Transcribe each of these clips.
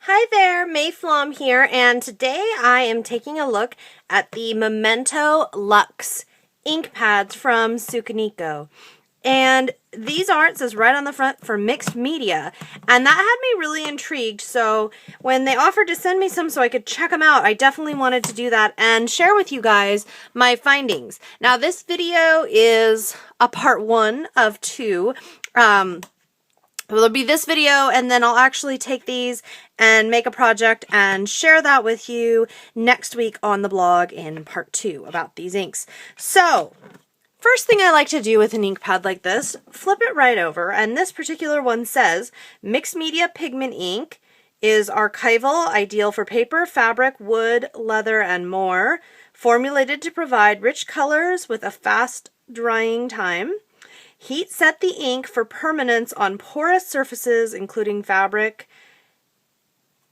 Hi there, Mayflom here, and today I am taking a look at the Memento Luxe ink pads from Sukaniko. And these are, it says right on the front, for mixed media. And that had me really intrigued, so when they offered to send me some so I could check them out, I definitely wanted to do that and share with you guys my findings. Now this video is a part 1 of 2. There'll be this video, and then I'll actually take these and make a project and share that with you next week on the blog in part 2 about these inks. So, first thing I like to do with an ink pad like this, flip it right over, and this particular one says, Mixed Media Pigment Ink is archival, ideal for paper, fabric, wood, leather, and more. Formulated to provide rich colors with a fast drying time. Heat set the ink for permanence on porous surfaces, including fabric.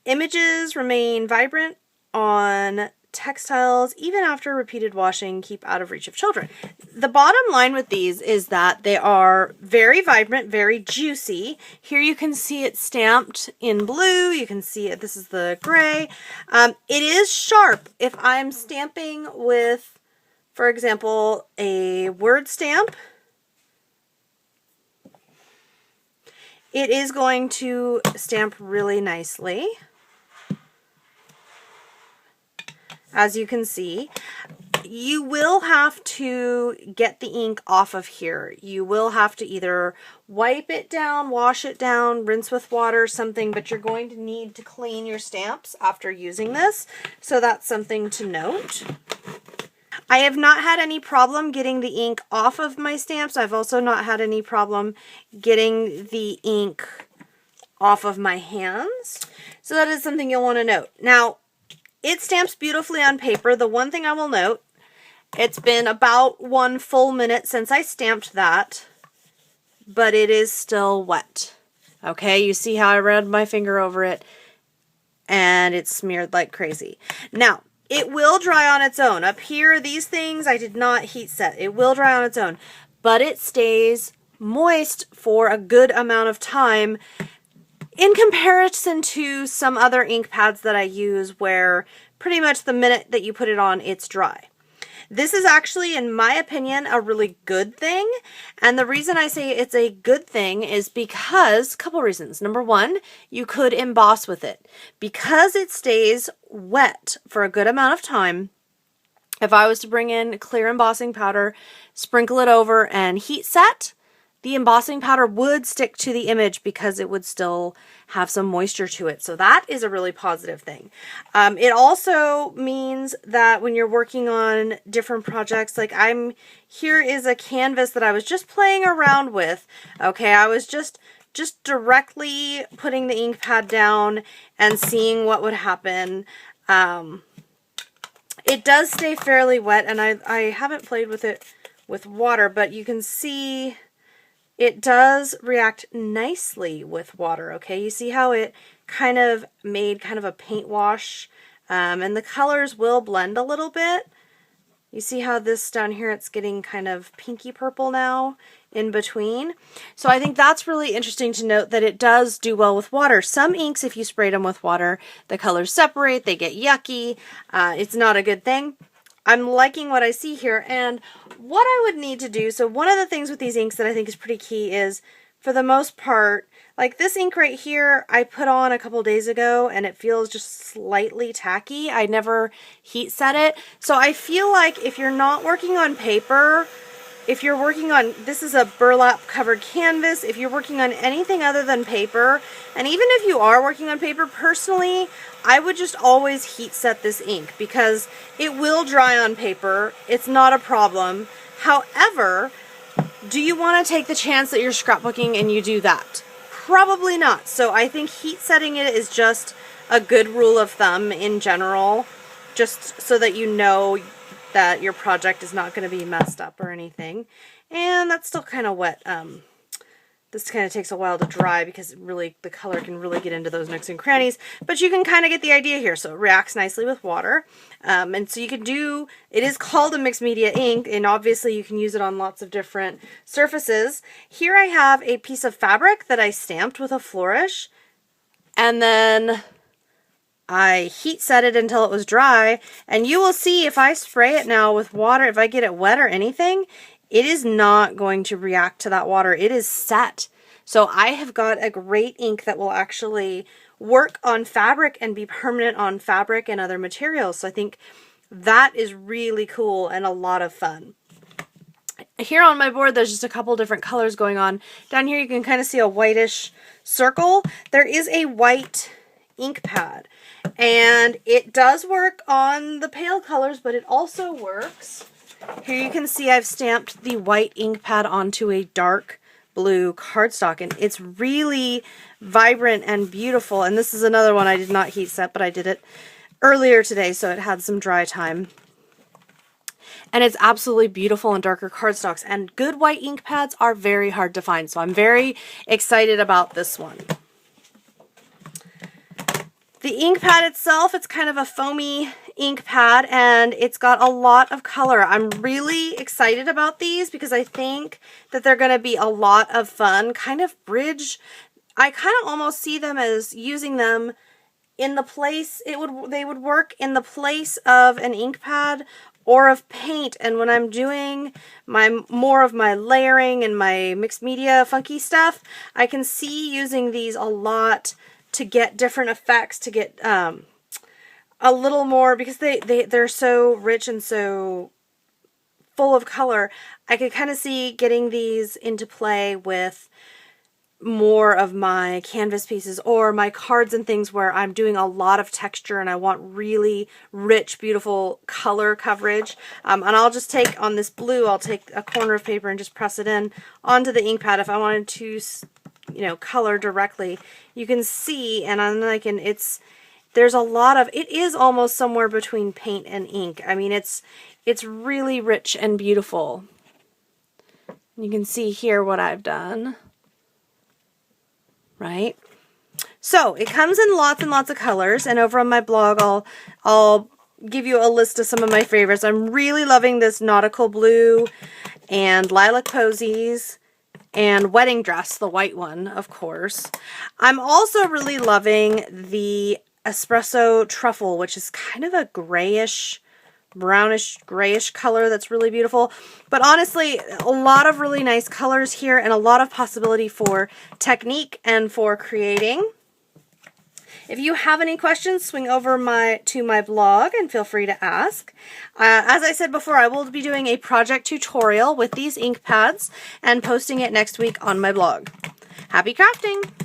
Images remain vibrant on textiles, even after repeated washing. Keep out of reach of children. The bottom line with these is that they are very vibrant, very juicy. Here you can see it stamped in blue. You can see it. This is the gray. It is sharp. If I'm stamping with, for example, a word stamp, it is going to stamp really nicely, as you can see. You will have to get the ink off of here. You will have to either wipe it down, wash it down, rinse with water, something, but you're going to need to clean your stamps after using this, so that's something to note. I have not had any problem getting the ink off of my stamps. I've also not had any problem getting the ink off of my hands. So that is something you'll want to note. Now, it stamps beautifully on paper. The one thing I will note, it's been about 1 full minute since I stamped that, but it is still wet. Okay, you see how I ran my finger over it and it's smeared like crazy. Now, it will dry on its own. Up here, these things I did not heat set. It will dry on its own, but it stays moist for a good amount of time in comparison to some other ink pads that I use where pretty much the minute that you put it on, it's dry. This is actually, in my opinion, a really good thing. And the reason I say it's a good thing is because, a couple reasons. Number one, you could emboss with it. Because it stays wet for a good amount of time, if I was to bring in clear embossing powder, sprinkle it over, and heat set, the embossing powder would stick to the image because it would still have some moisture to it. So that is a really positive thing. It also means that when you're working on different projects, like here is a canvas that I was just playing around with. Okay, I was just directly putting the ink pad down and seeing what would happen. It does stay fairly wet, and I haven't played with it with water, but you can see it does react nicely with water, okay? You see how it kind of made kind of a paint wash, and the colors will blend a little bit. You see how this down here, it's getting kind of pinky purple now in between. So I think that's really interesting to note that it does do well with water. Some inks, if you sprayed them with water, the colors separate, they get yucky. It's not a good thing. I'm liking what I see here, and what I would need to do, so one of the things with these inks that I think is pretty key is, for the most part, like this ink right here, I put on a couple days ago, and it feels just slightly tacky. I never heat set it. So I feel like if you're not working on paper, if you're working on, this is a burlap covered canvas, if you're working on anything other than paper, and even if you are working on paper, personally, I would just always heat set this ink because it will dry on paper. It's not a problem. However, do you want to take the chance that you're scrapbooking and you do that? Probably not. So I think heat setting it is just a good rule of thumb in general, just so that you know that your project is not going to be messed up or anything. And that's still kind of wet. This kind of takes a while to dry because really the color can really get into those nooks and crannies, but you can kind of get the idea here. So it reacts nicely with water. And so you can do, it is called a mixed media ink, and obviously you can use it on lots of different surfaces. Here I have a piece of fabric that I stamped with a flourish, and then I heat set it until it was dry, and you will see if I spray it now with water, if I get it wet or anything, it is not going to react to that water. It is set. So I have got a great ink that will actually work on fabric and be permanent on fabric and other materials. So I think that is really cool and a lot of fun. Here on my board, there's just a couple different colors going on. Down here, you can kind of see a whitish circle. There is a white ink pad, and it does work on the pale colors, but it also works. Here you can see I've stamped the white ink pad onto a dark blue cardstock, and it's really vibrant and beautiful. And this is another one I did not heat set, but I did it earlier today, so it had some dry time. And it's absolutely beautiful in darker cardstocks, and good white ink pads are very hard to find, so I'm very excited about this one. The ink pad itself, it's kind of a foamy ink pad, and it's got a lot of color. I'm really excited about these because I think that they're going to be a lot of fun. Kind of bridge. I kind of almost see them as using them in the place, they would work in the place of an ink pad or of paint. And when I'm doing more of my layering and my mixed media funky stuff, I can see using these a lot to get different effects, to get a little more, because they're so rich and so full of color. I could kind of see getting these into play with more of my canvas pieces or my cards and things where I'm doing a lot of texture and I want really rich, beautiful color coverage. And I'll just take, on this blue, I'll take a corner of paper and just press it in onto the ink pad if I wanted to, you know, color directly. You can see, and there's a lot of, it is almost somewhere between paint and ink. I mean, it's really rich and beautiful. You can see here what I've done. Right? So it comes in lots and lots of colors, and over on my blog I'll give you a list of some of my favorites. I'm really loving this nautical blue and lilac posies and wedding dress, the white one, of course. I'm also really loving the espresso truffle, which is kind of a grayish, brownish grayish color that's really beautiful. But honestly, a lot of really nice colors here and a lot of possibility for technique and for creating. If you have any questions, swing over to my blog and feel free to ask. As I said before, I will be doing a project tutorial with these ink pads and posting it next week on my blog. Happy crafting!